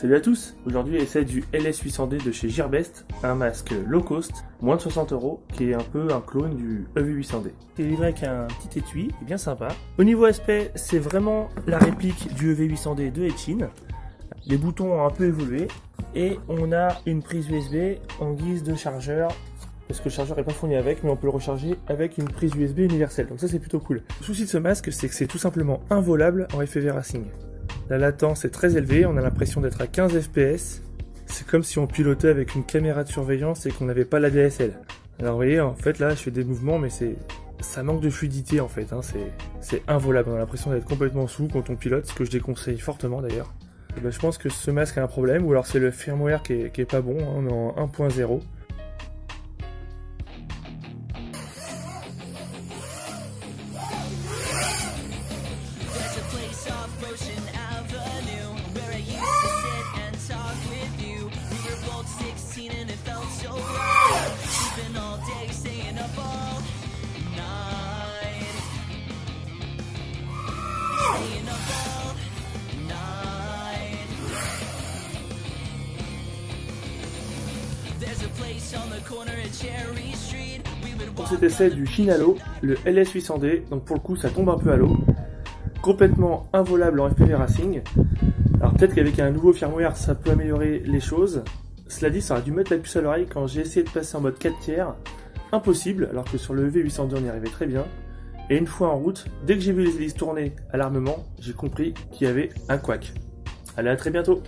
Salut à tous, aujourd'hui essai du LS800D de chez Gearbest, un masque low cost, moins de 60 €, qui est un peu un clone du EV800D. C'est livré avec un petit étui, qui est bien sympa. Au niveau aspect, c'est vraiment la réplique du EV800D de Edshin. Les boutons ont un peu évolué, et on a une prise USB en guise de chargeur, parce que le chargeur n'est pas fourni avec, mais on peut le recharger avec une prise USB universelle, donc ça c'est plutôt cool. Le souci de ce masque, c'est que c'est tout simplement involable en FPV Racing. La latence est très élevée, on a l'impression d'être à 15 fps. C'est comme si on pilotait avec une caméra de surveillance et qu'on n'avait pas la DSL. Alors vous voyez, en fait là je fais des mouvements mais ça manque de fluidité en fait, hein. C'est involable, on a l'impression d'être complètement sous quand on pilote, ce que je déconseille fortement d'ailleurs. Je pense que ce masque a un problème, ou alors c'est le firmware qui est pas bon, hein. On est en 1.0. Pour cet essai du Shinhalo, le LS800D, donc pour le coup ça tombe un peu à l'eau, complètement involable en FPV Racing. Alors peut-être qu'avec un nouveau firmware ça peut améliorer les choses. Cela dit, ça aurait dû mettre la puce à l'oreille quand j'ai essayé de passer en mode 4 tiers. Impossible, alors que sur le EV800D on y arrivait très bien. Et une fois en route, dès que j'ai vu les hélices tourner à l'armement, j'ai compris qu'il y avait un couac. Allez, à très bientôt!